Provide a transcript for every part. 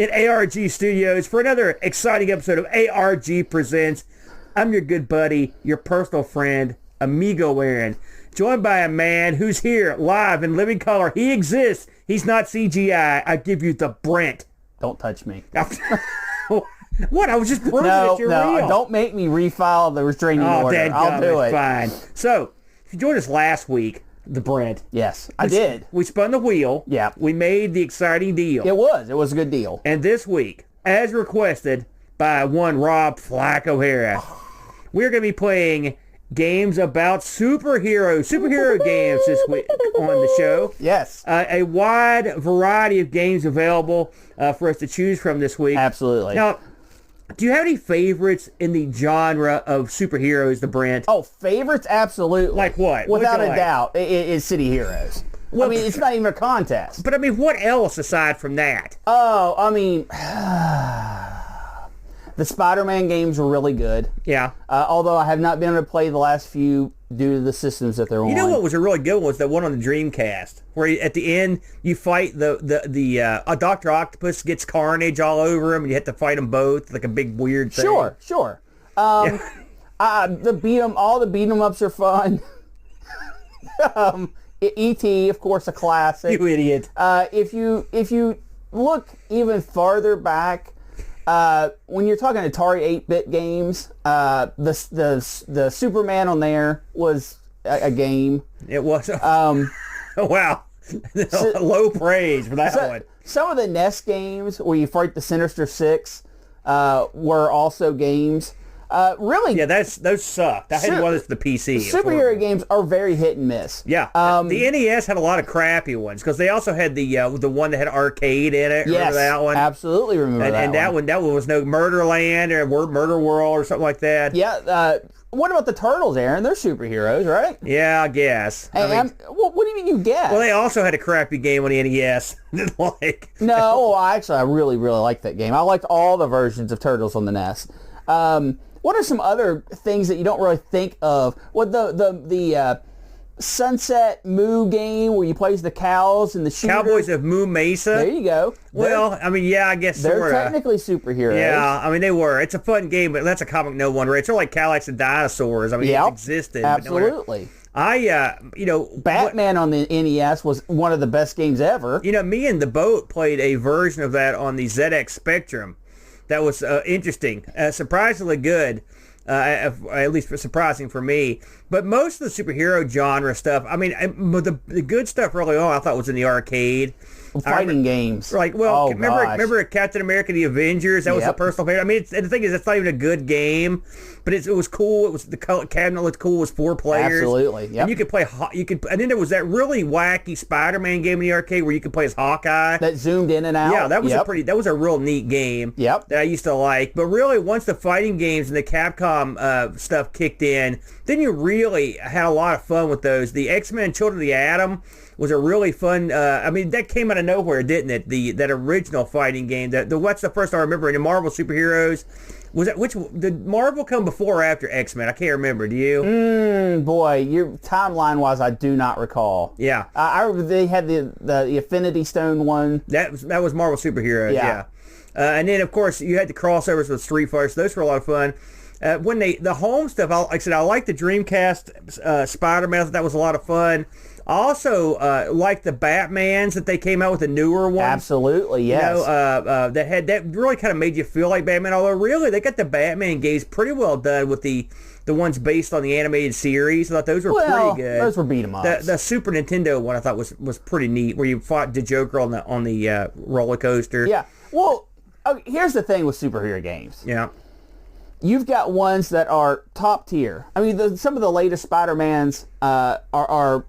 in ARG Studios for another exciting episode of ARG Presents. I'm your good buddy, your personal friend, Amigo Aaron, joined by a man who's here live in living color. He exists. He's not CGI. I give you the Brent. Don't touch me. What? I was just proving that you're real. Don't make me refile the restraining order. I'll do it. Fine. So, if you joined us last week, the Brent. Yes, I did. We spun the wheel. Yeah. We made the exciting deal. It was a good deal. And this week, as requested by one Rob Flack O'Hara, we're going to be playing games about superhero games this week on the show. Yes. A wide variety of games available for us to choose from this week. Absolutely. Now, do you have any favorites in the genre of superheroes, the Brent? Oh, favorites? Absolutely. Like what? Without a doubt, it's City Heroes. Well, I mean, it's not even a contest. But, I mean, what else aside from that? Oh, I mean, the Spider-Man games were really good. Yeah. Although I have not been able to play the last few due to the systems that they're on. You know what was a really good one was that one on the Dreamcast, where at the end you fight the Dr. Octopus gets carnage all over him, and you have to fight them both like a big weird thing. Sure. All the beat 'em ups are fun. E.T., of course, a classic. You idiot. If you look even farther back, when you're talking Atari 8-bit games, the Superman on there was a game. It was. Wow. Low praise for that one. Some of the NES games where you fight the Sinister Six were also games. Really? Yeah, those sucked. I had one that's the PC. Superhero games are very hit and miss. Yeah. The NES had a lot of crappy ones because they also had the one that had arcade in it. Yes, remember that one? Absolutely remember that one. And that one was no Murderland or Murder World or something like that. Yeah. What about the Turtles, Aaron? They're superheroes, right? Yeah, I guess. What do you mean you guess? Well, they also had a crappy game on the NES. No, actually, I really, really liked that game. I liked all the versions of Turtles on the NES. What are some other things that you don't really think of? What the Sunset Moo game where you play as the cows and the shooters? Cowboys of Moo Mesa. There you go. Well, I mean, yeah, I guess they're technically superheroes. Yeah, I mean, they were. It's a fun game, but that's a comic no one, right? It's sort of like Cadillacs and Dinosaurs. I mean, it existed. Absolutely. Batman on the NES was one of the best games ever. Me and the Boat played a version of that on the ZX Spectrum. That was interesting, surprisingly good, at least surprising for me. But most of the superhero genre stuff, I mean, the good stuff early on I thought was in the arcade. Fighting games. Like, well, remember Captain America, The Avengers? That was a personal favorite. I mean, the thing is, it's not even a good game, but it was cool. It was the cabinet looked cool. It was 4 players. Absolutely, yep. And you could play. And then there was that really wacky Spider-Man game in the arcade where you could play as Hawkeye. That zoomed in and out. Yeah, that was that was a real neat game. Yep. That I used to like. But really, once the fighting games and the Capcom stuff kicked in, then you really had a lot of fun with those. The X-Men Children of the Atom was a really fun, I mean, that came out of nowhere, didn't it? That original fighting game. What's the first I remember in the Marvel superheroes? Was that did Marvel come before or after X-Men? I can't remember. Do you? Boy, your timeline-wise, I do not recall. Yeah. They had the Infinity Stone one. That was Marvel superheroes. Yeah. And then of course you had the crossovers with Street Fighter. So those were a lot of fun. When the home stuff, like I said, I like the Dreamcast Spider-Man. I thought that was a lot of fun. I also like the Batmans that they came out with, the newer ones. Absolutely, yes. That really kind of made you feel like Batman. Although really, they got the Batman games pretty well done with the ones based on the animated series. I thought those were pretty good. Those were beat 'em ups. The Super Nintendo one I thought was pretty neat, where you fought the Joker on the roller coaster. Yeah. Well, here's the thing with superhero games. Yeah. You've got ones that are top tier. I mean, some of the latest Spider-Mans are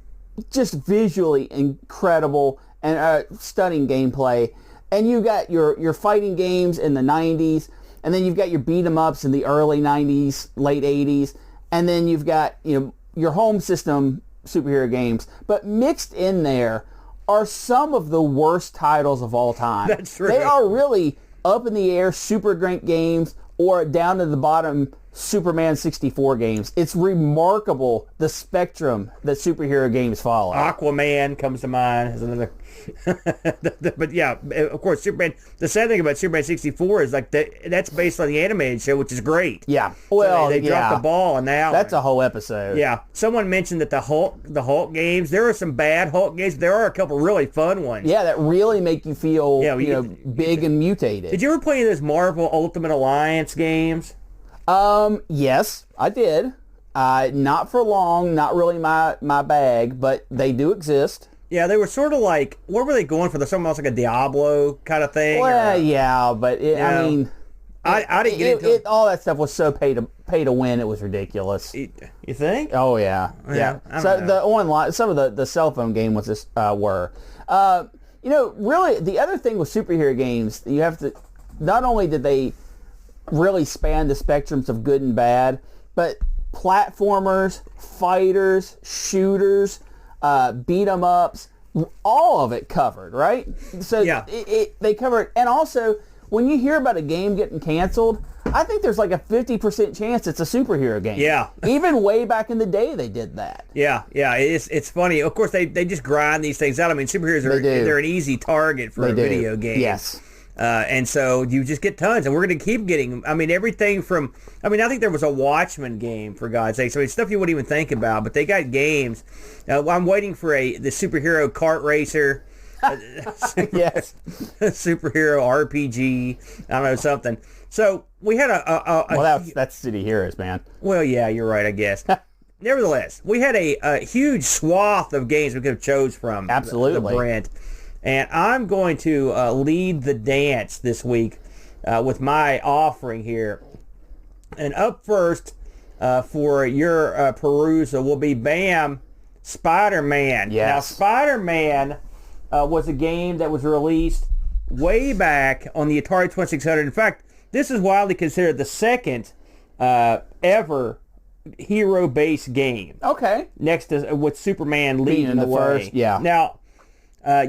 just visually incredible and stunning gameplay. And you've got your fighting games in the 90s, and then you've got your beat 'em ups in the early 90s, late 80s, and then you've got your home system superhero games. But mixed in there are some of the worst titles of all time. That's true. They are really up in the air, super great games, or down to the bottom Superman 64 games. It's remarkable the spectrum that superhero games follow. Aquaman comes to mind as another. But yeah, of course, Superman. The sad thing about Superman 64 is like that's based on the animated show, which is great. Yeah. Well, so they dropped the ball on that. That's a whole episode. Yeah. Someone mentioned that the Hulk games. There are some bad Hulk games. There are a couple really fun ones. Yeah, that really make you feel big and mutated. Did you ever play those Marvel Ultimate Alliance games? Yes, I did. Not for long. Not really my bag, but they do exist. Yeah, they were sort of like, what were they going for? Something else like a Diablo kind of thing? Well, yeah, but I mean, I didn't get into all that stuff was so pay to win. It was ridiculous. You think? Oh yeah. So the online, some of the cell phone game was this were, really the other thing with superhero games, you have to, not only did they really span the spectrums of good and bad, but platformers, fighters, shooters, beat 'em ups, all of it covered, right? So yeah. They covered, and also when you hear about a game getting canceled, I think there's like a 50% chance it's a superhero game. Yeah. Even way back in the day, they did that. Yeah. It's funny. Of course, they just grind these things out. I mean, superheroes they're an easy target for a video game. Yes. And so you just get tons, and we're going to keep getting, I mean, everything from, I think there was a Watchmen game, for God's sake. So stuff you wouldn't even think about, but they got games. I'm waiting for the superhero kart racer. Yes. Superhero RPG. I don't know, something. So we had well, that's City Heroes, man. Well, yeah, you're right, I guess. Nevertheless, we had a huge swath of games we could have chose from. Absolutely. The Brent. And I'm going to lead the dance this week with my offering here. And up first for your perusal will be, bam, Spider-Man. Yes. Now, Spider-Man was a game that was released way back on the Atari 2600. In fact, this is widely considered the second ever hero-based game. Okay. Next to with Superman leading the way. First, yeah. Now,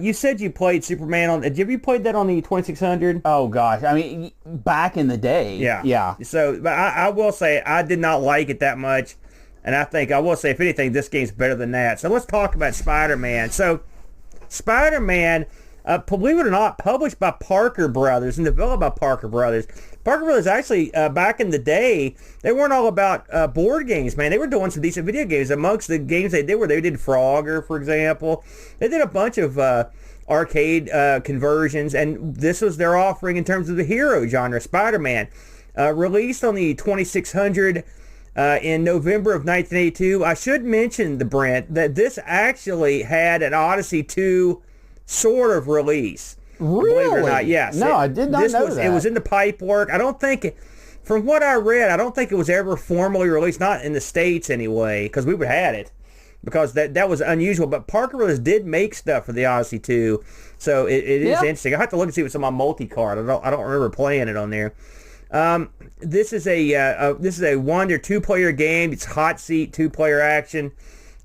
you said you played Superman on. Have you played that on the 2600? Oh gosh, I mean, back in the day. Yeah. So, but I will say I did not like it that much, and I will say, if anything, this game's better than that. So let's talk about Spider-Man. So, Spider-Man, believe it or not, published by Parker Brothers and developed by Parker Brothers. Parker Brothers actually, back in the day, they weren't all about board games, man. They were doing some decent video games. Amongst the games they did they did Frogger, for example. They did a bunch of arcade conversions, and this was their offering in terms of the hero genre, Spider-Man. Released on the 2600 in November of 1982. I should mention, Brent, that this actually had an Odyssey 2 sort of release. Really? Believe it or not, yes. No, I did not know that. It was in the pipe work. I don't think, from what I read, I don't think it was ever formally released, not in the States anyway, because we would have had it, because that was unusual. But Parker Brothers did make stuff for the Odyssey 2, so it is interesting. I have to look and see what's on my multi-card. I don't remember playing it on there. This is a 1 or 2 player game. It's hot seat 2-player action,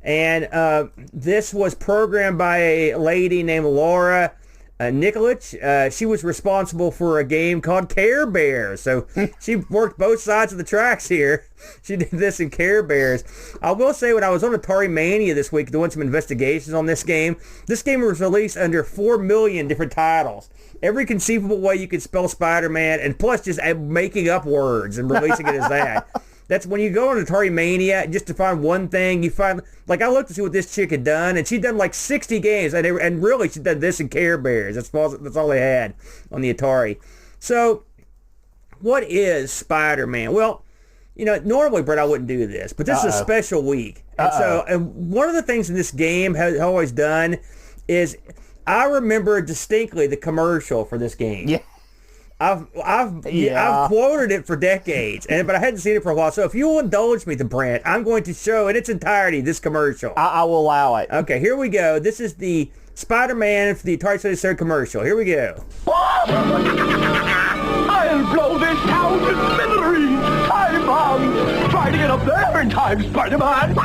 and this was programmed by a lady named Laura Nikolic. She was responsible for a game called Care Bears. So she worked both sides of the tracks here. She did this in Care Bears. I will say, when I was on Atari Mania this week doing some investigations on this game was released under 4 million different titles. Every conceivable way you could spell Spider-Man, and plus just making up words and releasing it as that. That's when you go on Atari Mania, just to find one thing, you find, like, I looked to see what this chick had done, and she'd done like 60 games, and really she did this in Care Bears. That's all they had on the Atari. So, what is Spider-Man? Well, normally, Brett, I wouldn't do this, but this is a special week. And one of the things in this game has always done is, I remember distinctly the commercial for this game. Yeah. I've quoted it for decades, but I hadn't seen it for a while. So if you will indulge me, Brent, I'm going to show in its entirety this commercial. I will allow it. Okay, here we go. This is the Spider-Man for the Atari 2600 commercial. Here we go. I'll blow this town to smithereens. Time bomb. Try to get up there in time, Spider-Man.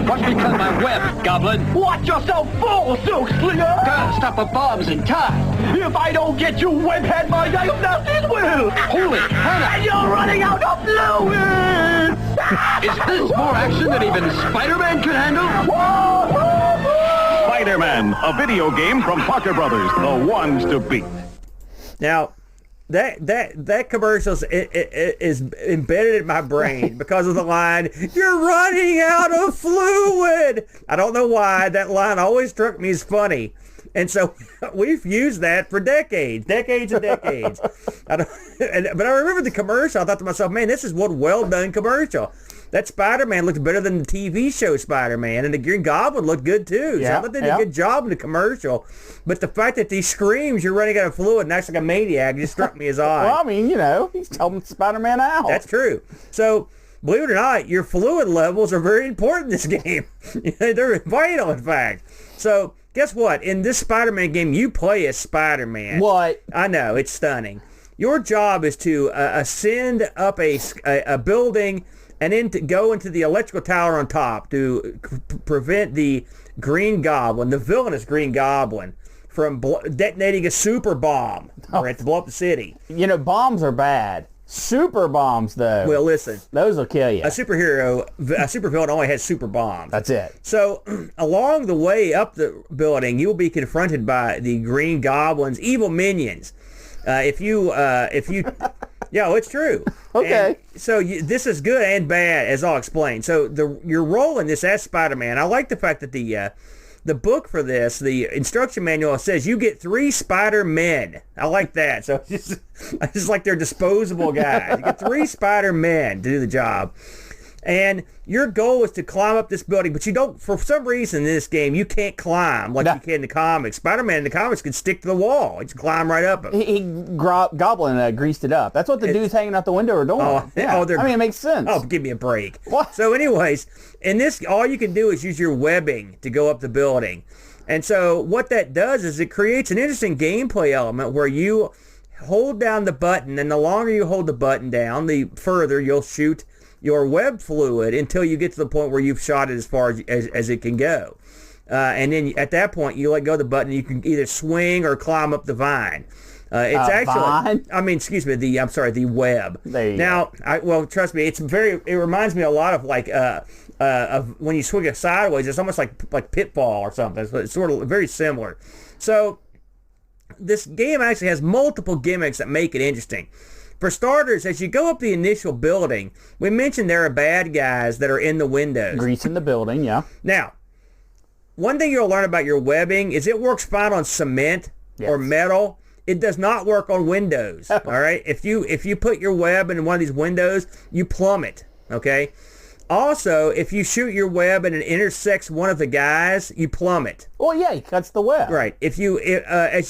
What become of my web, Goblin? Watch yourself fall, Silk Slinger. Gotta stop the bombs in time. If I don't get you, webhead, my diagnosis will. Holy Hannah! And you're running out of fluid. Is this more action than even Spider-Man can handle? Spider-Man, a video game from Parker Brothers, the ones to beat. Now, that commercial is embedded in my brain because of the line, "You're running out of fluid." I don't know why. That line always struck me as funny. And so we've used that for decades and decades. But I remember the commercial. I thought to myself, man, this is one well-done commercial. That Spider-Man looked better than the TV show Spider-Man, and the Green Goblin looked good too. So I thought they did a good job in the commercial. But the fact that he screams, "You're running out of fluid," and acts like a maniac just struck me as odd. Well, I mean, he's helping Spider-Man out. That's true. So, believe it or not, your fluid levels are very important in this game. They're vital, in fact. So, guess what? In this Spider-Man game, you play as Spider-Man. What? I know, it's stunning. Your job is to ascend up a building and then to go into the electrical tower on top to prevent the Green Goblin, the villainous Green Goblin, from detonating a super bomb or to blow up the city. Bombs are bad. Super bombs, though. Well, listen. Those will kill you. A supervillain only has super bombs. That's it. So, along the way up the building, you will be confronted by the Green Goblin's evil minions. Yeah, it's true. Okay. And so this is good and bad, as I'll explain. So your role in this as Spider-Man, I like the fact that the book for this, the instruction manual, says you get 3 Spider-Men. I like that. So I just like they're disposable guys. You get 3 Spider-Men to do the job. And your goal is to climb up this building, but you don't, for some reason in this game, you can't climb like you can in the comics. Spider-Man in the comics can stick to the wall. He just climb right up it. Goblin greased it up. That's what the dudes hanging out the window are doing. It makes sense. Oh, give me a break. What? So anyways, in this, all you can do is use your webbing to go up the building. And so what that does is it creates an interesting gameplay element where you hold down the button, and the longer you hold the button down, the further you'll shoot your web fluid until you get to the point where you've shot it as far as it can go. And then at that point, you let go of the button. You can either swing or climb up the vine. Vine? The web. There you go. Trust me, it reminds me a lot of like of when you swing it sideways. It's almost like pitfall or something. So it's sort of very similar. So this game actually has multiple gimmicks that make it interesting. For starters, as you go up the initial building, we mentioned there are bad guys that are in the windows. Greasing the building, yeah. Now, one thing you'll learn about your webbing is it works fine on cement or metal. It does not work on windows, all right? If you put your web in one of these windows, you plummet, okay? Also, if you shoot your web and it intersects one of the guys, you plummet. Well, yeah, he cuts the web. Right. As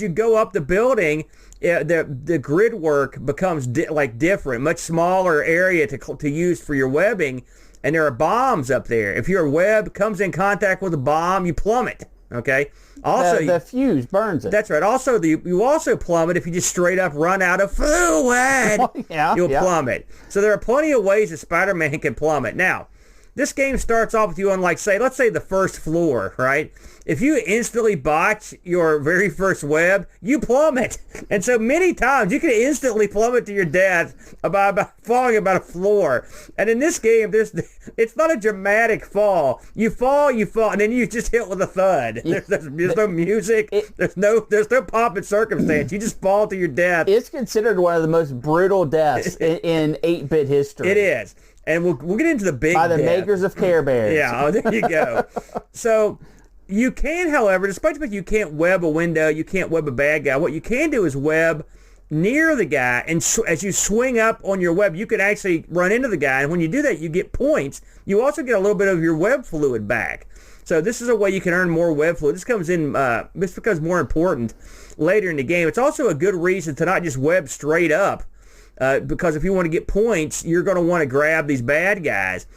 you go up the building, the grid work becomes different, much smaller area to use for your webbing, and there are bombs up there. If your web comes in contact with a bomb, you plummet. Okay. Also, the fuse burns it. That's right. Also, you also plummet if you just straight up run out of fluid. You'll plummet. So there are plenty of ways that Spider-Man can plummet. Now, this game starts off with you on, let's say the first floor, right? If you instantly botch your very first web, you plummet. And so many times you can instantly plummet to your death by falling about a floor. And in this game, it's not a dramatic fall. You fall, and then you just hit with a thud. There's no music. There's no pomp and circumstance. You just fall to your death. It's considered one of the most brutal deaths in 8-bit history. It is. And we'll get into the big by the makers of Care Bears. Yeah, there you go. So you can, however, despite the fact you can't web a window, you can't web a bad guy, what you can do is web near the guy, and as you swing up on your web, you can actually run into the guy, and when you do that, you get points. You also get a little bit of your web fluid back. So this is a way you can earn more web fluid. This becomes more important later in the game. It's also a good reason to not just web straight up, because if you want to get points, you're going to want to grab these bad guys.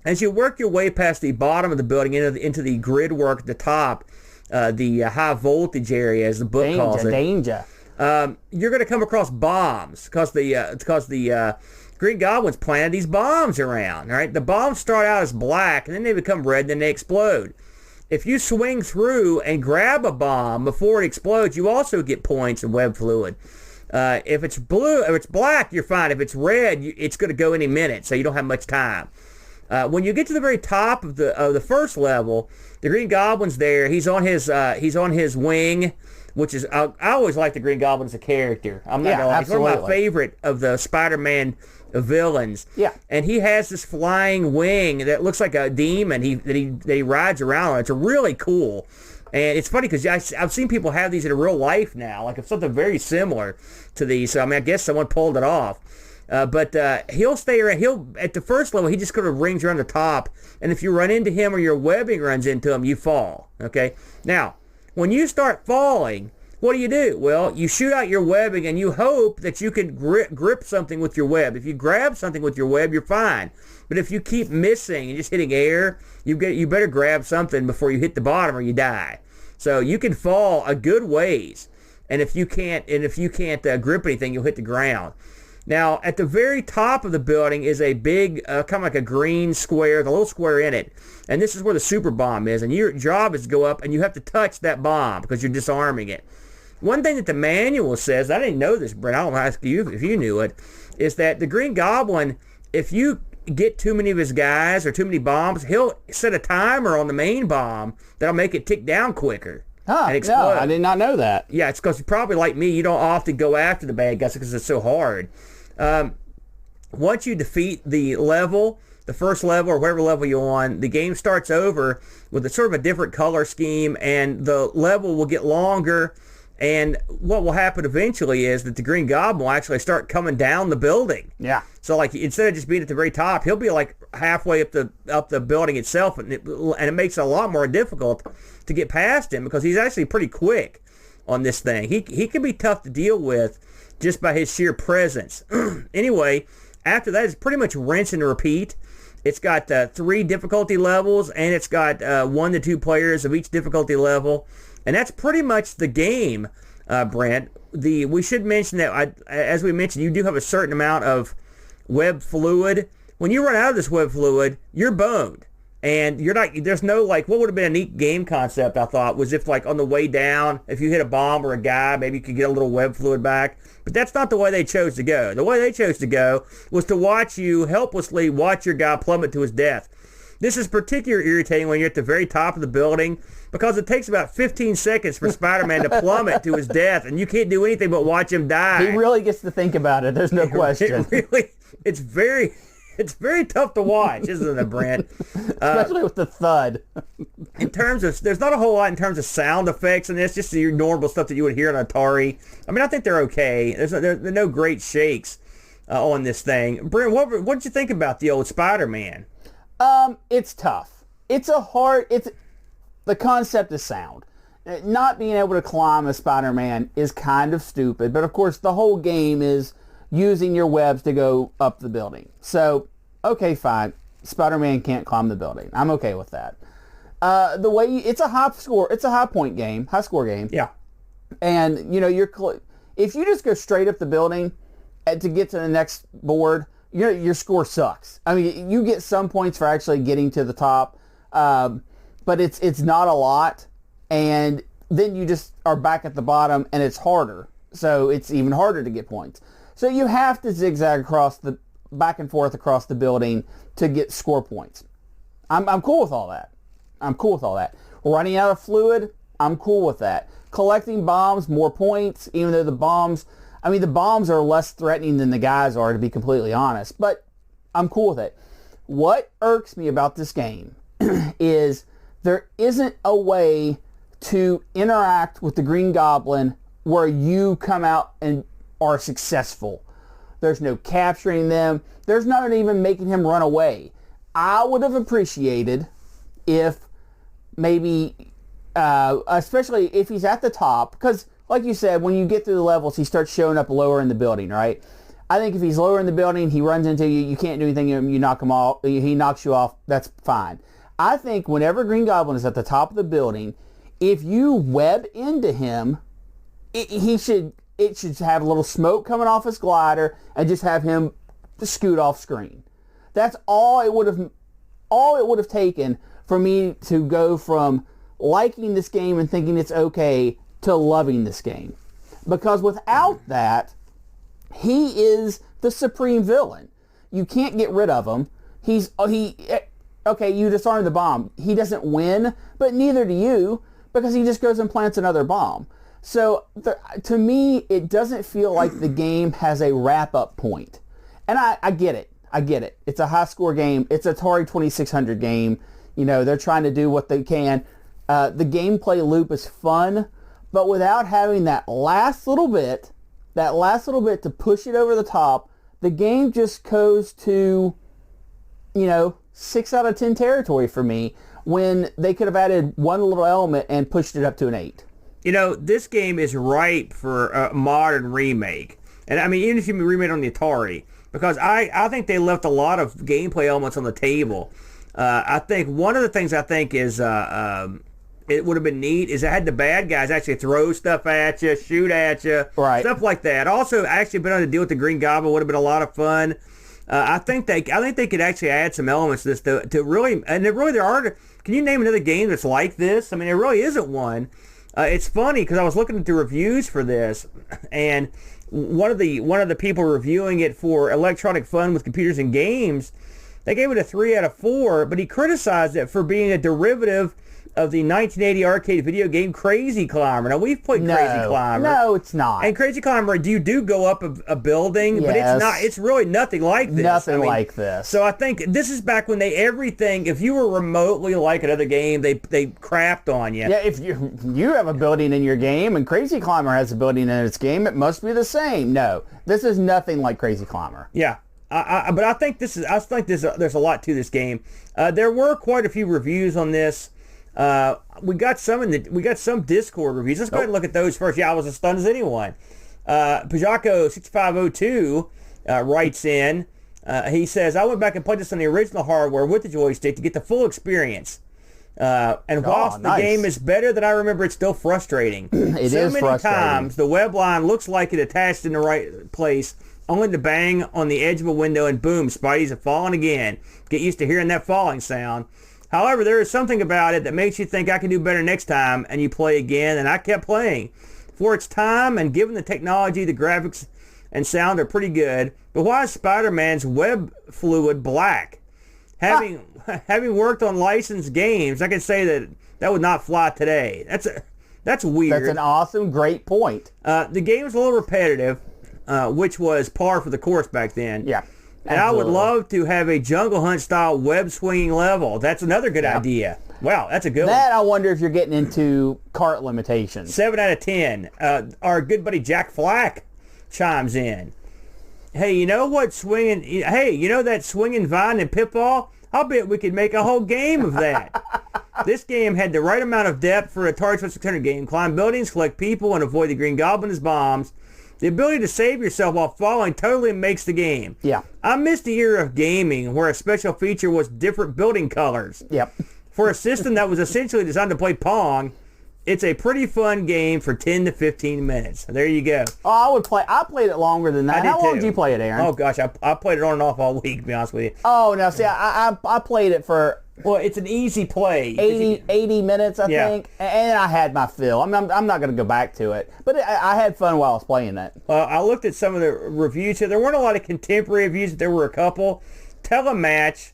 As you work your way past the bottom of the building into the grid work at the top, the high voltage area, as the book calls it. Danger. You're going to come across bombs because the Green Goblin's planted these bombs around. All right, the bombs start out as black, and then they become red, and then they explode. If you swing through and grab a bomb before it explodes, you also get points and web fluid. If it's black, you're fine. If it's red, it's going to go any minute, so you don't have much time. When you get to the very top of the first level, the Green Goblin's there. He's on his wing, which is I always like the Green Goblin as a character. I'm not gonna lie. He's one of my favorite of the Spider-Man villains. Yeah. And he has this flying wing that looks like a demon that he rides around on. It's really cool. And it's funny because I've seen people have these in real life now, like it's something very similar to these. So I mean, I guess someone pulled it off. But he'll stay around. At the first level, he just kind of rings around the top, and if you run into him or your webbing runs into him, you fall. Okay. Now, when you start falling, what do? Well, you shoot out your webbing, and you hope that you can grip something with your web. If you grab something with your web, you're fine. But if you keep missing and just hitting air, you better grab something before you hit the bottom, or you die. So you can fall a good ways, and if you can't grip anything, you'll hit the ground. Now, at the very top of the building is a big, kind of like a green square, with a little square in it. And this is where the super bomb is. And your job is to go up, and you have to touch that bomb because you're disarming it. One thing that the manual says, I didn't know this, Brent, I don't ask you if you knew it, is that the Green Goblin, if you get too many of his guys or too many bombs, he'll set a timer on the main bomb that'll make it tick down quicker. Huh, and explode. No, I did not know that. Yeah, it's because you're probably like me, you don't often go after the bad guys because it's so hard. Once you defeat the level, the first level or whatever level you're on, the game starts over with a sort of a different color scheme, and the level will get longer. And what will happen eventually is that the Green Goblin will actually start coming down the building. Yeah. So like instead of just being at the very top, he'll be like halfway up the building itself, and it makes it a lot more difficult to get past him because he's actually pretty quick on this thing. He can be tough to deal with just by his sheer presence. Anyway, after that, it's pretty much rinse and repeat. It's got 3 difficulty levels, and it's got 1 to 2 players of each difficulty level. And that's pretty much the game, Brent. We should mention that, as we mentioned, you do have a certain amount of web fluid. When you run out of this web fluid, you're boned. And you're not. There's no, like, what would have been a neat game concept, I thought, was if, like, on the way down, if you hit a bomb or a guy, maybe you could get a little web fluid back. But that's not the way they chose to go. The way they chose to go was to watch you helplessly watch your guy plummet to his death. This is particularly irritating when you're at the very top of the building because it takes about 15 seconds for Spider-Man to plummet to his death, and you can't do anything but watch him die. He really gets to think about it. There's no question. It's very tough to watch, isn't it, Brent? Especially with the thud. In terms of, there's not a whole lot in terms of sound effects in this, just your normal stuff that you would hear on Atari. I mean, I think they're okay. There's no great shakes on this thing. Brent, what did you think about the old Spider-Man? It's tough. The concept is sound. Not being able to climb as Spider-Man is kind of stupid, but of course the whole game is using your webs to go up the building. So, okay, fine. Spider-Man can't climb the building. I'm okay with that. It's a high score game. Yeah. And if you just go straight up the building to get to the next board, your score sucks. I mean, you get some points for actually getting to the top, but it's not a lot. And then you just are back at the bottom, and it's harder. So it's even harder to get points. So you have to zigzag back and forth across the building to get score points. I'm cool with all that. Running out of fluid, I'm cool with that. Collecting bombs, more points, even though the bombs are less threatening than the guys are, to be completely honest. But I'm cool with it. What irks me about this game is there isn't a way to interact with the Green Goblin where you come out and are successful. There's no capturing them. There's not even making him run away. I would have appreciated if maybe, especially if he's at the top, because like you said, when you get through the levels, he starts showing up lower in the building, right? I think if he's lower in the building, he runs into you, you can't do anything, you knock him off, he knocks you off, that's fine. I think whenever Green Goblin is at the top of the building, if you web into him, it should have a little smoke coming off his glider and just have him scoot off screen. That's all it would have taken for me to go from liking this game and thinking it's okay to loving this game. Because without that, he is the supreme villain. You can't get rid of him. Okay, you disarm the bomb. He doesn't win, but neither do you, because he just goes and plants another bomb. So to me, it doesn't feel like the game has a wrap-up point. And I get it. I get it. It's a high-score game. It's a Atari 2600 game. You know, they're trying to do what they can. The gameplay loop is fun, but without having that last little bit to push it over the top, the game just goes to, 6 out of 10 territory for me, when they could have added one little element and pushed it up to an 8. This game is ripe for a modern remake. And I mean, even if you remake it on the Atari, because I think they left a lot of gameplay elements on the table. I think one of the things is it would have been neat is it had the bad guys actually throw stuff at you, shoot at you, right. Stuff like that. Also, actually been able to deal with the Green Goblin would have been a lot of fun. I think they could actually add some elements to this to really, and there are. Can you name another game that's like this? I mean, there really isn't one. It's funny because I was looking at the reviews for this, and one of the people reviewing it for Electronic Fun with Computers and Games, they gave it a 3 out of 4, but he criticized it for being a derivative of the 1980 arcade video game Crazy Climber. Now, we've played Crazy Climber. No, it's not. And Crazy Climber, you do go up a building, yes. But it's not. It's really nothing like this. Nothing like this. So I think this is back when if you were remotely like another game, they crapped on you. Yeah, if you have a building in your game and Crazy Climber has a building in its game, it must be the same. No, this is nothing like Crazy Climber. Yeah. But I think there's a lot to this game. There were quite a few reviews on this. We got some Discord reviews. Let's go ahead and look at those first. Yeah, I was as stunned as anyone. Pajako6502 writes in. He says, I went back and played this on the original hardware with the joystick to get the full experience. And whilst the game is better than I remember, it's still frustrating. It is so many frustrating. times the web line looks like it attached in the right place, only to bang on the edge of a window and boom, Spidey's have fallen again. Get used to hearing that falling sound. However, there is something about it that makes you think I can do better next time, and you play again, and I kept playing. For its time, and given the technology, the graphics and sound are pretty good, but why is Spider-Man's web fluid black? Having worked on licensed games, I can say that would not fly today. That's weird. That's an awesome, great point. The game is a little repetitive, which was par for the course back then. Yeah. And I would love to have a Jungle Hunt style web swinging level. That's another good idea. Wow, that's a good one. I wonder if you're getting into cart limitations. 7 out of 10. Our good buddy Jack Flack chimes in. Hey, you know what swinging? Hey, you know that swinging vine and pitball? I'll bet we could make a whole game of that. This game had the right amount of depth for an Atari 2600 game. Climb buildings, collect people, and avoid the Green Goblin as bombs. The ability to save yourself while falling totally makes the game. Yeah. I missed the era of gaming where a special feature was different building colors. Yep. For a system that was essentially designed to play Pong, it's a pretty fun game for 10 to 15 minutes. There you go. Oh, I played it longer than that. How long did you play it, Aaron? Oh, gosh, I played it on and off all week, to be honest with you. Oh, no, see, I played it for... Well, it's an easy play. 80 minutes, I think, and I had my fill. I'm not going to go back to it, but I had fun while I was playing it. I looked at some of the reviews here. There weren't a lot of contemporary reviews, but there were a couple. Telematch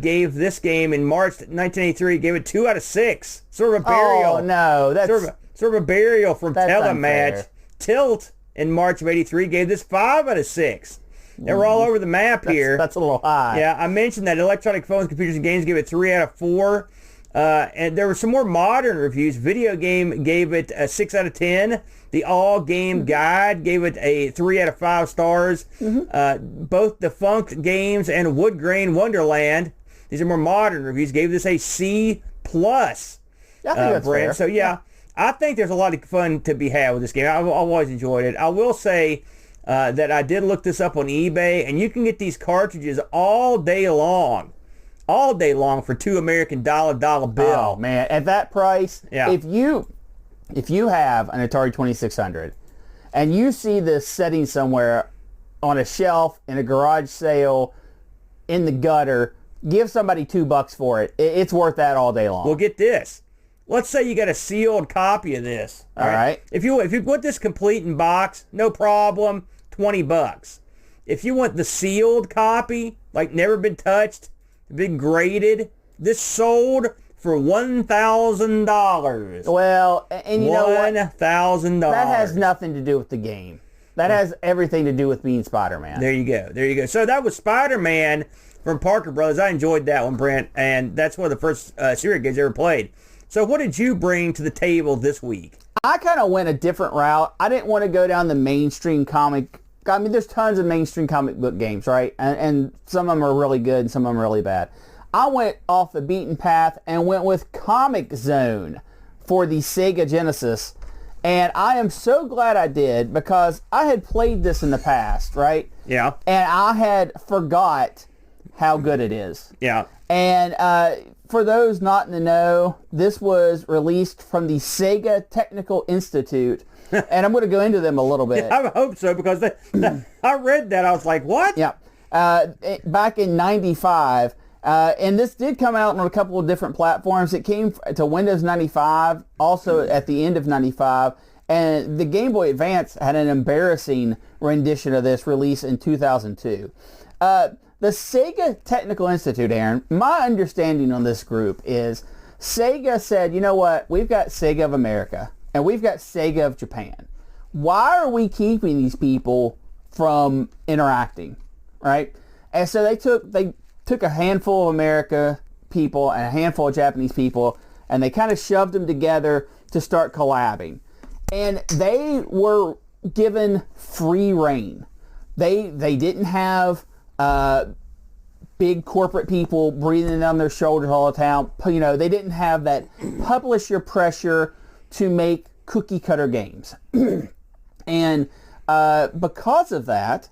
gave this game in March 1983, gave it 2 out of 6. Sort of a burial. Oh, no. That's sort of a burial from Telematch. Unfair. Tilt in March of 83 gave this 5 out of 6. They were all over the map here. That's a little high. Yeah, I mentioned that Electronic Phones, Computers, and Games gave it 3 out of 4. And there were some more modern reviews. Video Game gave it a 6 out of 10. The All Game Guide gave it a 3 out of 5 stars. Both the Funk Games and Wood Grain Wonderland, these are more modern reviews, gave this a C+. I think that's fair. So, yeah, I think there's a lot of fun to be had with this game. I've always enjoyed it. I will say... that I did look this up on eBay, and you can get these cartridges all day long for $2 American dollar bill. Oh man, at that price, yeah. If you have an Atari 2600 and you see this sitting somewhere on a shelf in a garage sale in the gutter, give somebody $2 for it. It's worth that all day long. Well, get this. Let's say you got a sealed copy of this. All right. If you want this complete in box, no problem, $20. If you want the sealed copy, like never been touched, been graded. This sold for $1,000. Well, and you know what? $1,000. That has nothing to do with the game. That has everything to do with being Spider-Man. There you go. There you go. So that was Spider-Man from Parker Brothers. I enjoyed that one, Brent, and that's one of the first serious games I ever played. So what did you bring to the table this week? I kind of went a different route. I didn't want to go down the mainstream comic. I mean, there's tons of mainstream comic book games, right? And some of them are really good and some of them are really bad. I went off the beaten path and went with Comic Zone for the Sega Genesis. And I am so glad I did because I had played this in the past, right? Yeah. And I had forgot how good it is. Yeah. And for those not in the know, this was released from the Sega Technical Institute. And I'm going to go into them a little bit. I hope so because I read that. I was like, what? Yeah. Back in 95. And this did come out on a couple of different platforms. It came to Windows 95, also at the end of 95. And the Game Boy Advance had an embarrassing rendition of this released in 2002. The Sega Technical Institute, Aaron, my understanding on this group is Sega said, you know what, we've got Sega of America and we've got Sega of Japan. Why are we keeping these people from interacting, right? And so they took a handful of America people and a handful of Japanese people and they kind of shoved them together to start collabing. And they were given free reign. They didn't have big corporate people breathing down their shoulders all the time. You know, they didn't have that publisher pressure to make cookie cutter games. And because of that,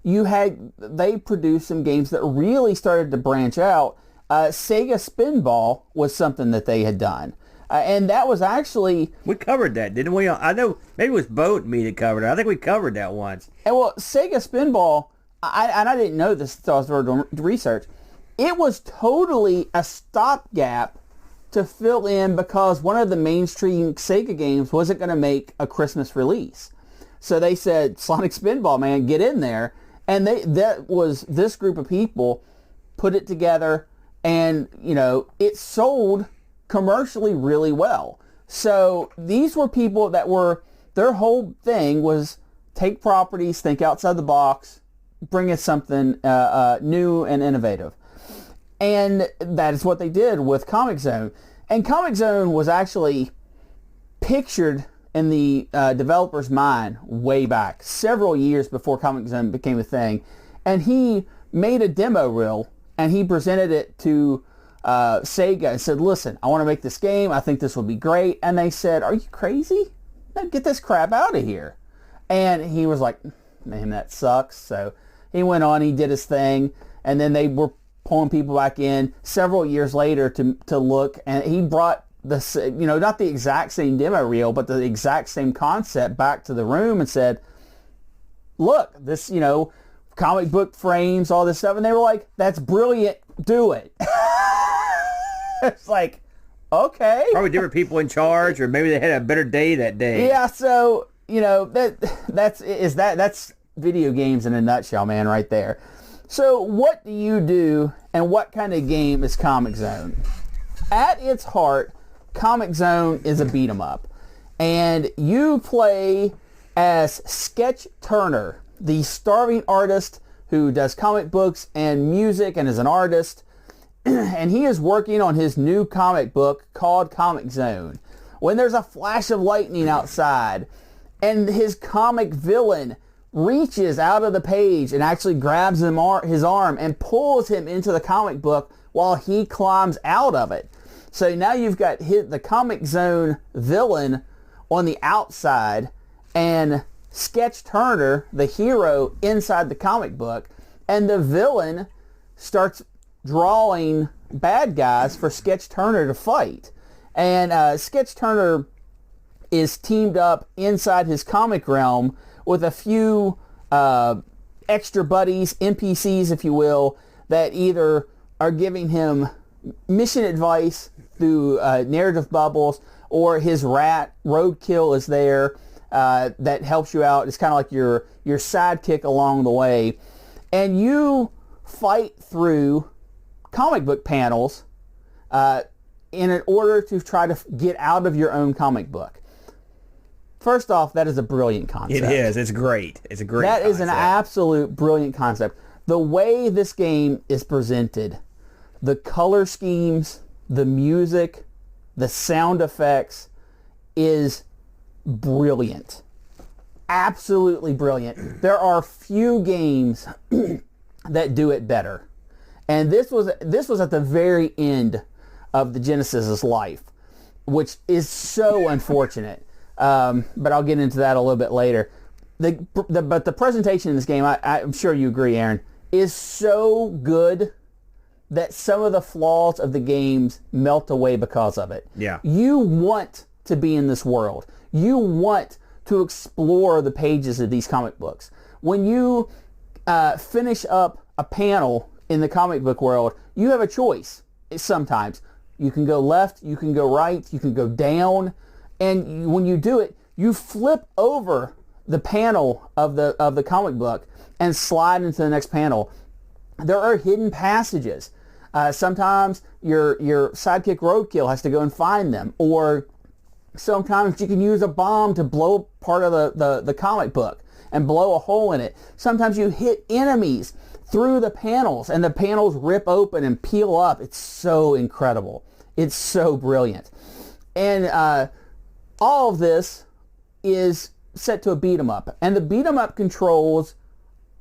they produced some games that really started to branch out. Sega Spinball was something that they had done. And that was actually... We covered that, didn't we? I know, maybe it was Bo and me that covered it. I think we covered that once. And well, Sega Spinball, I didn't know this until I was doing research, it was totally a stopgap to fill in because one of the mainstream Sega games wasn't going to make a Christmas release. So they said, Sonic Spinball, man, get in there. And this group of people put it together and, you know, it sold commercially really well. So these were people that their whole thing was take properties, think outside the box, bring us something new and innovative. And that is what they did with Comic Zone. And Comic Zone was actually pictured in the developer's mind way back, several years before Comic Zone became a thing. And he made a demo reel and he presented it to Sega and said, listen, I want to make this game. I think this will be great. And they said, are you crazy? Get this crap out of here. And he was like, man, that sucks. So he went on, he did his thing. And then they were pulling people back in several years later to look. And he brought this, you know, not the exact same demo reel, but the exact same concept back to the room and said, look, this, you know, comic book frames, all this stuff. And they were like, that's brilliant. Do it. It's like, okay. Probably different people in charge, or maybe they had a better day that day. Yeah, so, you know, that's video games in a nutshell, man, right there. So what do you do, and what kind of game is Comic Zone? At its heart, Comic Zone is a beat 'em up. And you play as Sketch Turner, the starving artist who does comic books and music and is an artist. And he is working on his new comic book called Comic Zone when there's a flash of lightning outside and his comic villain reaches out of the page and actually grabs his arm and pulls him into the comic book while he climbs out of it. So now you've got the Comic Zone villain on the outside and Sketch Turner, the hero, inside the comic book, and the villain starts drawing bad guys for Sketch Turner to fight. And Sketch Turner is teamed up inside his comic realm with a few extra buddies, NPCs if you will, that either are giving him mission advice through narrative bubbles, or his rat, Roadkill, is there that helps you out. It's kind of like your sidekick along the way. And you fight through comic book panels in order to try to get out of your own comic book. First off, that is a brilliant concept. It is. It's great. It's a great That concept. is an absolute brilliant concept. The way this game is presented, the color schemes, the music, the sound effects is brilliant. Absolutely brilliant. There are few games that do it better. And this was at the very end of the Genesis's life, which is so unfortunate. But I'll get into that a little bit later. But the presentation in this game, I'm sure you agree, Aaron, is so good that some of the flaws of the games melt away because of it. Yeah. You want to be in this world. You want to explore the pages of these comic books. When you finish up a panel in the comic book world, you have a choice sometimes. You can go left, you can go right, you can go down, and when you do it, you flip over the panel of the comic book and slide into the next panel. There are hidden passages. Sometimes your sidekick Roadkill has to go and find them, or sometimes you can use a bomb to blow part of the comic book and blow a hole in it. Sometimes you hit enemies through the panels and the panels rip open and peel up. It's so incredible. It's so brilliant. And all of this is set to a beat 'em up. And the beat 'em up controls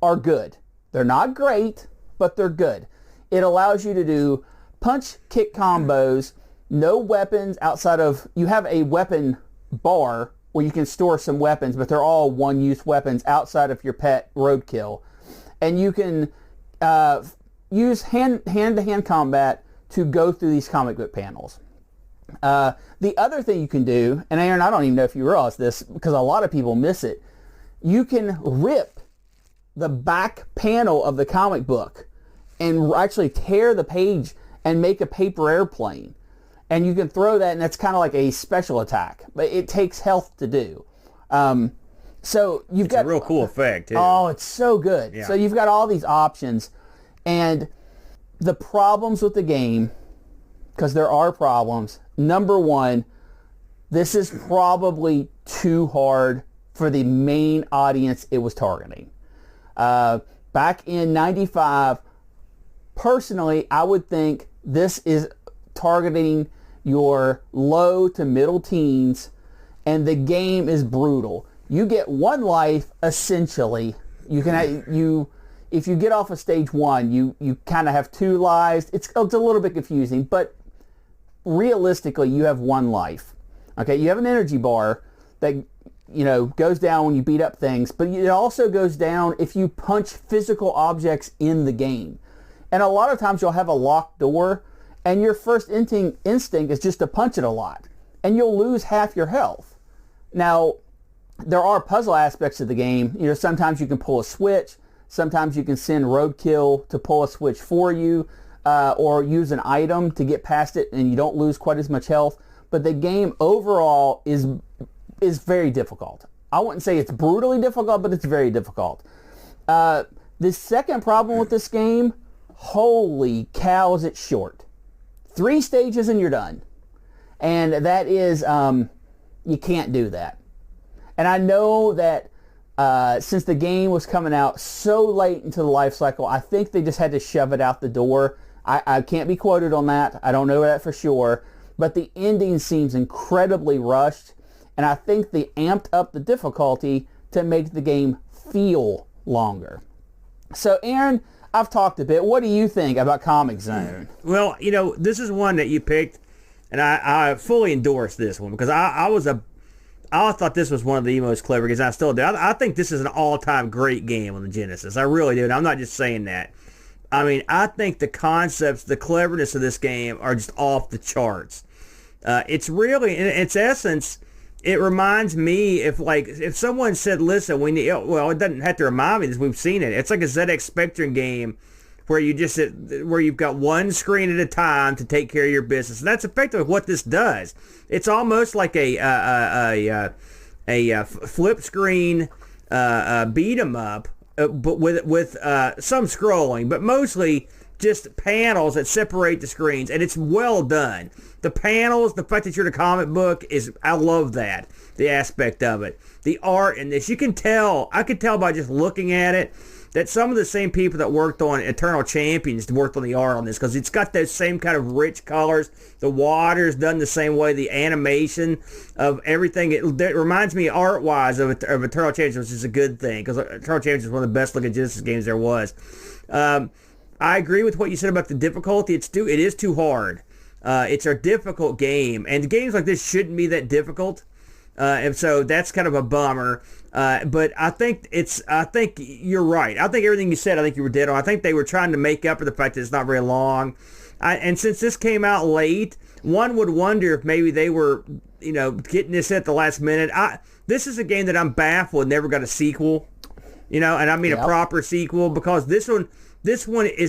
are good. They're not great, but they're good. It allows you to do punch kick combos, no weapons outside of, you have a weapon bar where you can store some weapons, but they're all one-use weapons outside of your pet Roadkill. And you can use hand-to-hand combat to go through these comic book panels. The other thing you can do, and Aaron, I don't even know if you realize this because a lot of people miss it, you can rip the back panel of the comic book and actually tear the page and make a paper airplane. And you can throw that, and that's kind of like a special attack, but it takes health to do. So you've got a real cool effect, too. Oh, it's so good. Yeah. So you've got all these options, and the problems with the game, because there are problems. Number one, this is probably too hard for the main audience it was targeting. Back in 95, personally, I would think this is targeting your low to middle teens, and the game is brutal. You get one life, essentially. If you get off of stage one, you kind of have two lives. It's a little bit confusing, but realistically, you have one life. Okay, you have an energy bar that goes down when you beat up things, but it also goes down if you punch physical objects in the game. And a lot of times you'll have a locked door, and your first instinct is just to punch it a lot, and you'll lose half your health. Now, there are puzzle aspects of the game. Sometimes you can pull a switch. Sometimes you can send Roadkill to pull a switch for you, or use an item to get past it, and you don't lose quite as much health. But the game overall is very difficult. I wouldn't say it's brutally difficult, but it's very difficult. The second problem with this game, holy cow, is it short. 3 stages and you're done. And that is, you can't do that. And I know that since the game was coming out so late into the life cycle, I think they just had to shove it out the door. I can't be quoted on that. I don't know that for sure. But the ending seems incredibly rushed. And I think they amped up the difficulty to make the game feel longer. So, Aaron, I've talked a bit. What do you think about Comic Zone? Well, this is one that you picked, and I fully endorse this one because I thought this was one of the most clever games. I still do. I think this is an all-time great game on the Genesis. I really do, and I'm not just saying that. I mean, I think the concepts, the cleverness of this game are just off the charts. It's really, in its essence, it reminds me if someone said, listen, we need, well, it doesn't have to remind me this, we've seen it. It's like a ZX Spectrum game where where you've got one screen at a time to take care of your business. And that's effectively what this does. It's almost like a flip screen beat 'em up, but with some scrolling, but mostly just panels that separate the screens, and it's well done. The panels, the fact that you're in a comic book I love that, the aspect of it. The art in this, I could tell by just looking at it that some of the same people that worked on Eternal Champions worked on the art on this, because it's got those same kind of rich colors. The water's done the same way. The animation of everything, it reminds me art-wise of Eternal Champions, which is a good thing, because Eternal Champions is one of the best looking Genesis games there was. I agree with what you said about the difficulty. It is too hard. It's a difficult game, and games like this shouldn't be that difficult. And so that's kind of a bummer. But I think you're right. I think everything you said, I think you were dead on. I think they were trying to make up for the fact that it's not very long. And since this came out late, one would wonder if maybe they were, getting this at the last minute. This is a game that I'm baffled never got a sequel, and I mean a proper sequel, because this one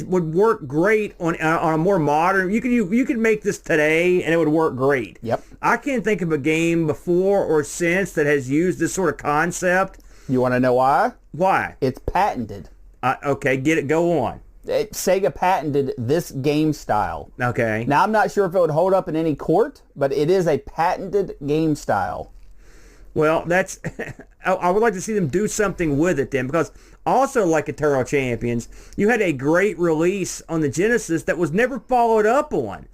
would work great on a more modern. You could make this today and it would work great. Yep. I can't think of a game before or since that has used this sort of concept. You want to know why? Why? It's patented. Okay, go on. Sega patented this game style. Okay. Now, I'm not sure if it would hold up in any court, but it is a patented game style. Well, that's I would like to see them do something with it then, because also like Eternal Champions, you had a great release on the Genesis that was never followed up on.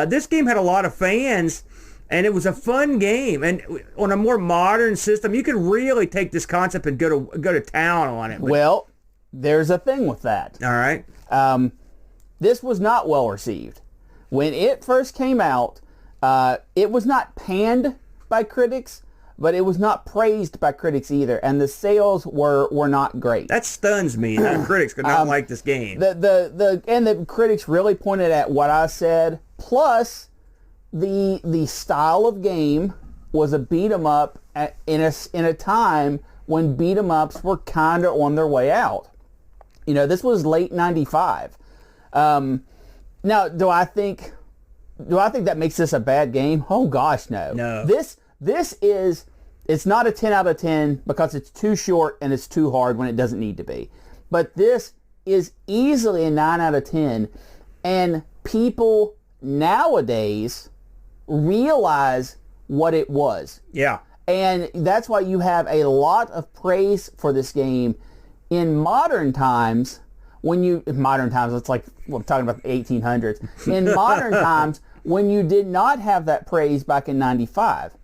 This game had a lot of fans, and it was a fun game. And on a more modern system, you could really take this concept and go to town on it. Well, there's a thing with that. All right. This was not well received. When it first came out, it was not panned by critics, but it was not praised by critics either, and the sales were not great. That stuns me. That critics could not like this game. The critics really pointed at what I said. Plus, the style of game was a beat 'em up in a time when beat 'em ups were kind of on their way out. This was late '95. Now, do I think that makes this a bad game? Oh gosh, no. No. It's not a 10 out of 10 because it's too short and it's too hard when it doesn't need to be. But this is easily a 9 out of 10. And people nowadays realize what it was. Yeah. And that's why you have a lot of praise for this game. In modern times, it's like, I'm talking about the 1800s. In modern times, when you did not have that praise back in 95.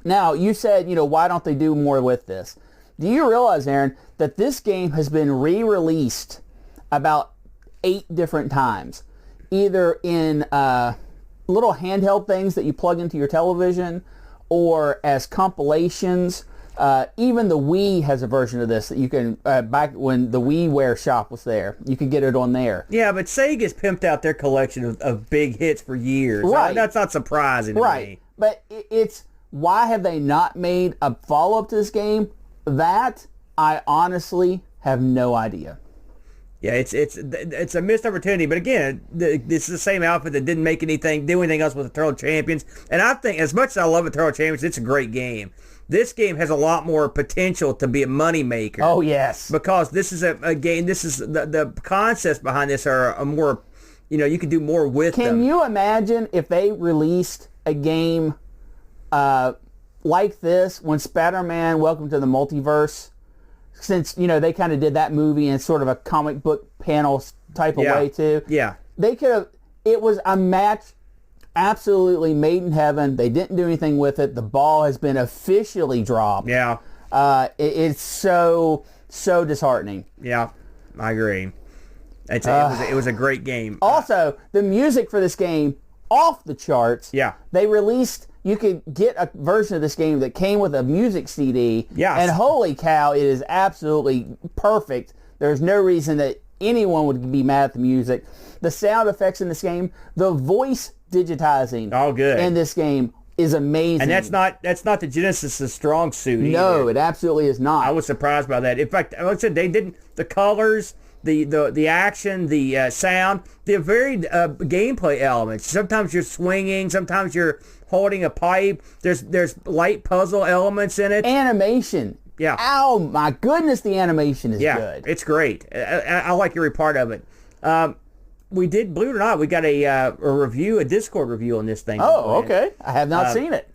Now, you said, why don't they do more with this? Do you realize, Aaron, that this game has been re-released about 8 different times? Either in little handheld things that you plug into your television, or as compilations. Even the Wii has a version of this that you can, back when the WiiWare shop was there, you could get it on there. Yeah, but Sega's pimped out their collection of big hits for years. Right. That's not surprising to me. But it's, why have they not made a follow-up to this game? That, I honestly have no idea. Yeah, it's a missed opportunity. But again, this is the same outfit that didn't do anything else with Eternal Champions. And I think, as much as I love Eternal Champions, it's a great game. This game has a lot more potential to be a moneymaker. Oh, yes. Because this is a game, this is the concepts behind this are a more, you can do more with them. Can you imagine if they released a game like this when Spider-Man Welcome to the Multiverse, since, they kind of did that movie in sort of a comic book panel type of way too. Yeah. They could have, it was a match absolutely made in heaven. They didn't do anything with it. The ball has been officially dropped. Yeah. It's so disheartening. Yeah, I agree. It was a great game. Also, the music for this game, off the charts. Yeah. They released, you could get a version of this game that came with a music CD. Yeah. And holy cow, it is absolutely perfect. There's no reason that anyone would be mad at the music. The sound effects in this game, the voice digitizing in this game is amazing. And that's not the Genesis' strong suit either. No, it absolutely is not. I was surprised by that. In fact, like I said, they didn't, the colors, the action, the sound, the varied gameplay elements. Sometimes you're swinging, sometimes you're holding a pipe. There's light puzzle elements in it. Animation. Yeah. Oh my goodness, the animation is good. It's great. I like every part of it. we did, believe it or not, we got a review, a Discord review on this thing. Oh, okay. I have not seen it.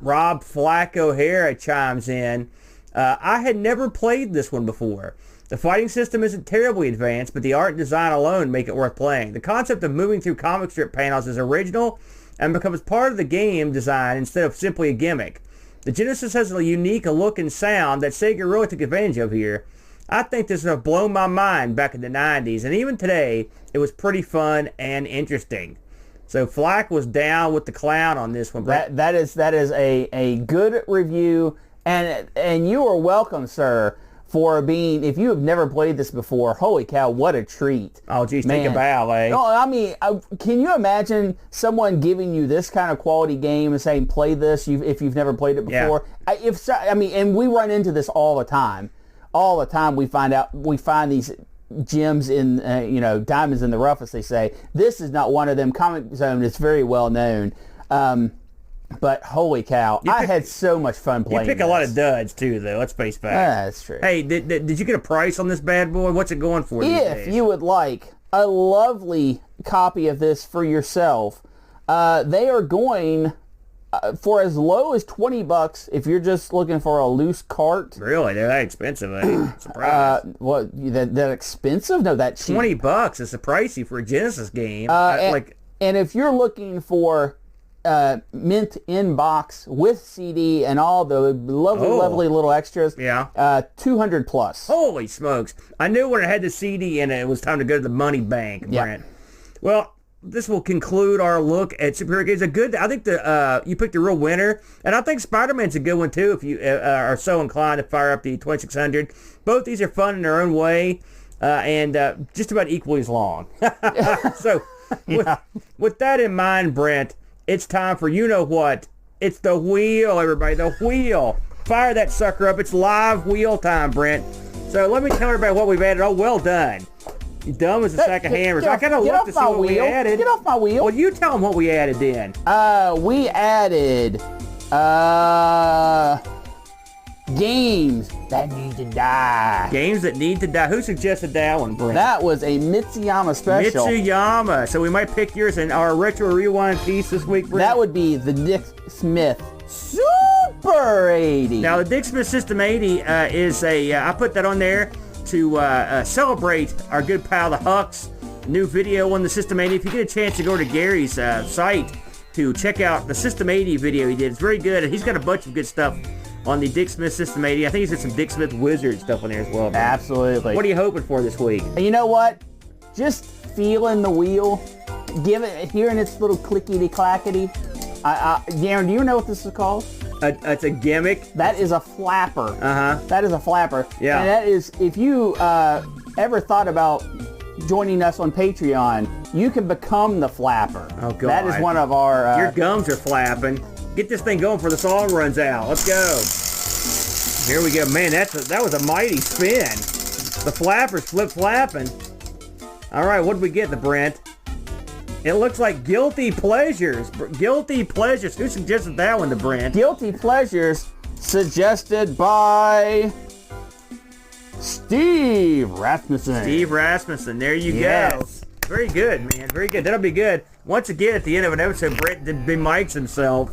Rob Flack O'Hara chimes in. I had never played this one before. The fighting system isn't terribly advanced, but the art and design alone make it worth playing. The concept of moving through comic strip panels is original and becomes part of the game design instead of simply a gimmick. The Genesis has a unique look and sound that Sega really took advantage of here. I think this would have blown my mind back in the 90s, and even today, it was pretty fun and interesting. So Flack was down with the clown on this one. That is a good review, and you are welcome, sir, for being, if you have never played this before, holy cow, what a treat. Oh, geez, take a bow, eh? No, I mean, can you imagine someone giving you this kind of quality game and saying, play this if you've never played it before? Yeah. And we run into this all the time. All the time we find these gems in, diamonds in the rough, as they say. This is not one of them. Comic Zone is very well known. But holy cow, I had so much fun playing. You pick a lot of duds too, though. Let's face facts. That's true. Hey, did you get a price on this bad boy? What's it going for? If you would like a lovely copy of this for yourself, they are going for as low as $20 if you're just looking for a loose cart. Really, they're that expensive? Surprise. What? That expensive? No, that cheap. $20 is pricey for a Genesis game. And if you're looking for mint in box with CD and all the lovely little extras. Yeah. $200 plus. Holy smokes! I knew when it had the CD in it, it was time to go to the money bank, Brent. Well, this will conclude our look at superhero games. I think you picked a real winner, and I think Spider-Man's a good one too. If you are so inclined to fire up the 2600, both these are fun in their own way, and just about equally as long. So, with that in mind, Brent. It's time for you-know-what. It's the wheel, everybody. The wheel. Fire that sucker up. It's live wheel time, Brent. So let me tell everybody what we've added. Oh, well done. You dumb as a sack of hammers. I kind of looked to see what we added. Get off my wheel. Well, you tell them what we added then. We added games that need to die. Games that need to die. Who suggested that one, Brent? That was a Mitsuyama special. Mitsuyama. So we might pick yours in our Retro Rewind piece this week, Brent. That would be the Dick Smith Super 80. Now, the Dick Smith System 80 is I put that on there to celebrate our good pal, the Hucks. New video on the System 80. If you get a chance to go to Gary's site to check out the System 80 video he did, it's very good. And he's got a bunch of good stuff on the Dick Smith System 80. I think he's got some Dick Smith Wizard stuff on there as well. Absolutely. What are you hoping for this week? You know what? Just feeling the wheel, hearing its little clickety-clackety. Darren, do you know what this is called? It's a gimmick. That is a flapper. Uh-huh. That is a flapper. Yeah. And that is, if you ever thought about joining us on Patreon, you can become the flapper. Oh, God. That is one of our... Your gums are flapping. Get this thing going before the song runs out. Let's go. Here we go. Man, that was a mighty spin. The flapper's flip-flapping. All right, what did we get, the Brent? It looks like Guilty Pleasures. Guilty Pleasures. Who suggested that one, the Brent? Guilty Pleasures suggested by Steve Rasmussen. Steve Rasmussen. There you go. Very good, man. Very good. That'll be good. Once again, at the end of an episode, Brent mics himself.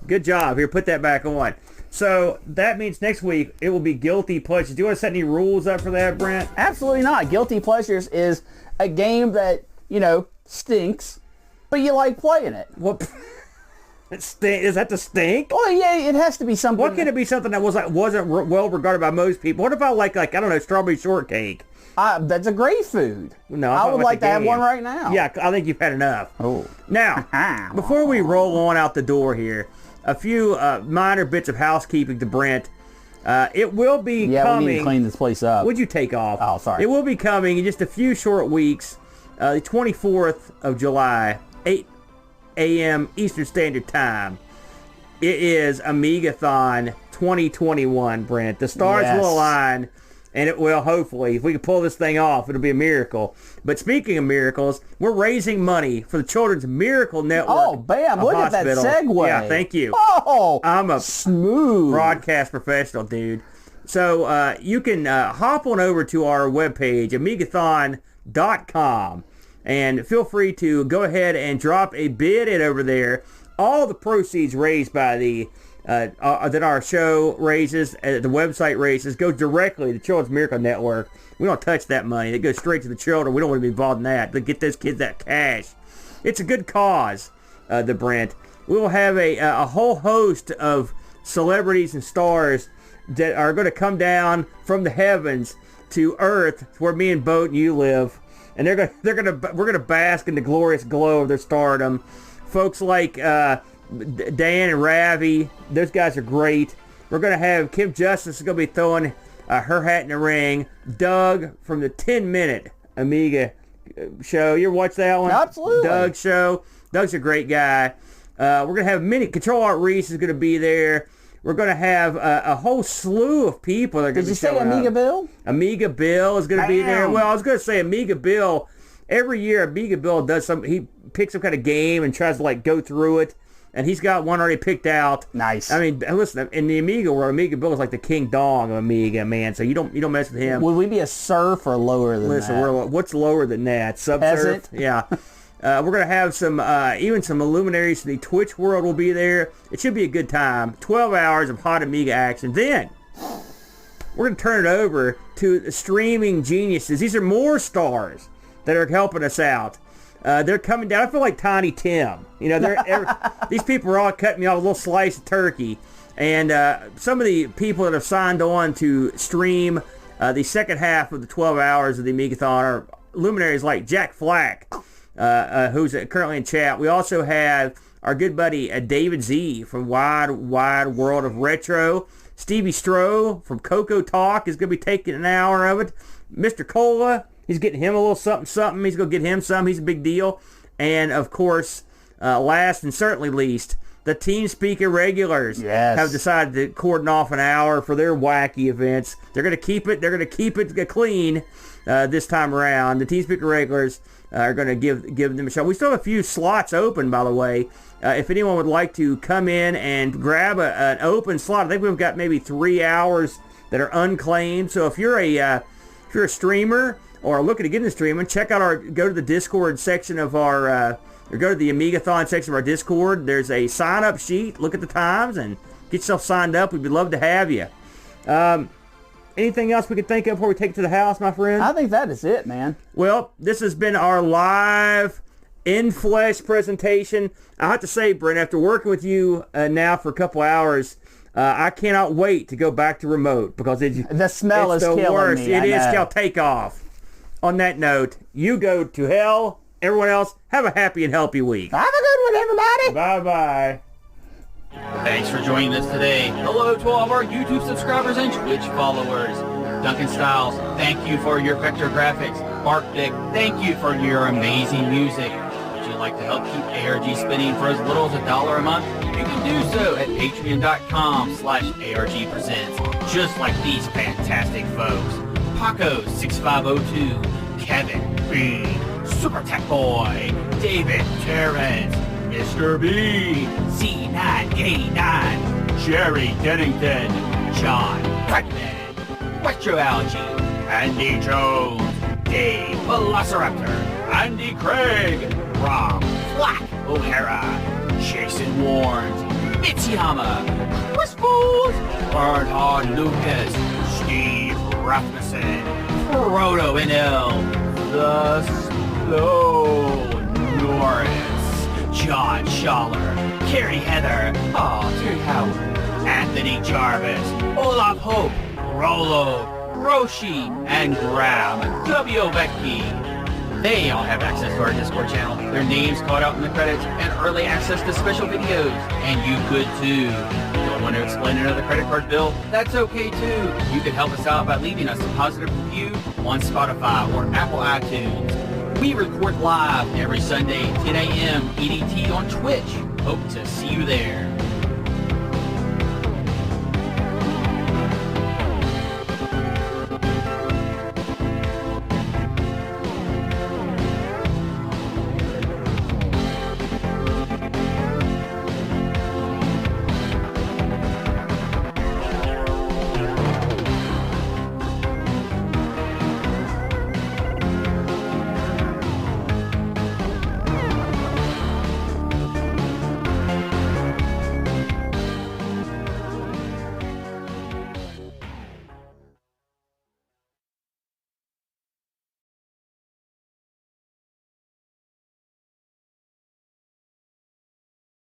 Good job. Here, put that back on. So that means next week it will be Guilty Pleasures. Do you want to set any rules up for that, Brent? Absolutely not. Guilty Pleasures is a game that, stinks, but you like playing it. What? Is that the stink? Oh yeah, it has to be something. What can it be? Something that wasn't well regarded by most people? What if I like I don't know, strawberry shortcake? That's a great food. No, I would like to have one right now. Yeah, I think you've had enough. Oh. Now, before we roll on out the door here, a few minor bits of housekeeping to Brent. It will be coming. Yeah, we need to clean this place up. Would you take off? Oh, sorry. It will be coming in just a few short weeks. The 24th of July, 8 a.m. Eastern Standard Time. It is Amigathon 2021, Brent. The stars will align, and it will, hopefully, if we can pull this thing off, it'll be a miracle. But speaking of miracles, we're raising money for the Children's Miracle Network. Oh, bam. Look at that segue. Yeah, thank you. Oh, I'm a smooth broadcast professional, dude. So you can hop on over to our webpage, amigathon.com. And feel free to go ahead and drop a bid in over there. All the proceeds raised by that our show raises, the website raises, goes directly to Children's Miracle Network. We don't touch that money. It goes straight to the children. We don't want to be involved in that. To get those kids that cash. It's a good cause, the Brent. We will have a whole host of celebrities and stars that are going to come down from the heavens to Earth, where me and Boat and you live, and we're gonna bask in the glorious glow of their stardom. Folks like Dan and Ravi, those guys are great. We're gonna have Kim Justice is gonna be throwing her hat in the ring. Doug from the 10-minute Amiga show. You ever watch that one? Absolutely. Doug's show. Doug's a great guy. We're gonna have many. Control Art Reese is gonna be there. We're going to have a whole slew of people that are going to be showing up. Did you say Amiga Bill? Amiga Bill is going to be there. Well, I was going to say Amiga Bill. Every year, Amiga Bill does he picks some kind of game and tries to like go through it. And he's got one already picked out. Nice. I mean, listen, in the Amiga world, Amiga Bill is like the King Dong of Amiga, man. So you don't mess with him. Would we be a surf or lower than that? Listen, what's lower than that? Sub-surf? Yeah. We're going to have even some luminaries from the Twitch world will be there. It should be a good time. 12 hours of hot Amiga action. Then, we're going to turn it over to the streaming geniuses. These are more stars that are helping us out. They're coming down. I feel like Tiny Tim. You know, these people are all cutting me off a little slice of turkey. And some of the people that have signed on to stream the second half of the 12 hours of the Amigathon are luminaries like Jack Flack, who's currently in chat. We also have our good buddy David Z from Wide World of Retro. Stevie Stroh from Coco Talk is going to be taking an hour of it. Mr. Cola, he's getting him a little something. He's going to get him some. He's a big deal. And, of course, last and certainly least, the TeamSpeak regulars have decided to cordon off an hour for their wacky events. They're going to keep it. They're going to keep it clean this time around. The TeamSpeak regulars are going to give them a shot. We still have a few slots open, by the way. If anyone would like to come in and grab an open slot, I think we've got maybe 3 hours that are unclaimed. So if you're a streamer or looking to get into streaming, go to the Discord section of our, or go to the Amigathon section of our Discord. There's a sign-up sheet. Look at the times and get yourself signed up. We'd love to have you. Anything else we could think of before we take it to the house, my friend? I think that is it, man. Well, this has been our live in-flesh presentation. I have to say, Brent, after working with you now for a couple hours, I cannot wait to go back to remote because the smell is killing worst. me. It is. Shall take off. On that note, you go to hell. Everyone else, have a happy and healthy week. Have a good one, everybody. Bye-bye. Thanks for joining us today. Hello to all of our YouTube subscribers and Twitch followers. Duncan Styles, thank you for your vector graphics. Mark Dick, thank you for your amazing music. Would you like to help keep ARG spinning for as little as $1 a month? You can do so at patreon.com/ARGpresents. Just like these fantastic folks. Paco 6502, Kevin B, Super Tech Boy, David Terrence, Mr. B, C989, Jerry Dennington, John Bregman, Retroalgae, Andy Jones, Dave Velociraptor, Andy Craig, Rob Flack O'Hara, Jason Warnes, Mitsuyama, Chris Fools, Bernhard Lucas, Steve Rasmussen, Frodo NL, The Slow Norris, John Schaller, Carrie Heather, Terry Howard, Anthony Jarvis, Olaf Hope, Rolo, Roshi, and Graham W. Becky. They all have access to our Discord channel, their names called out in the credits, and early access to special videos. And you could too. Don't want to explain another credit card bill? That's okay too. You can help us out by leaving us a positive review on Spotify or Apple iTunes. We record live every Sunday, 10 a.m. EDT on Twitch. Hope to see you there.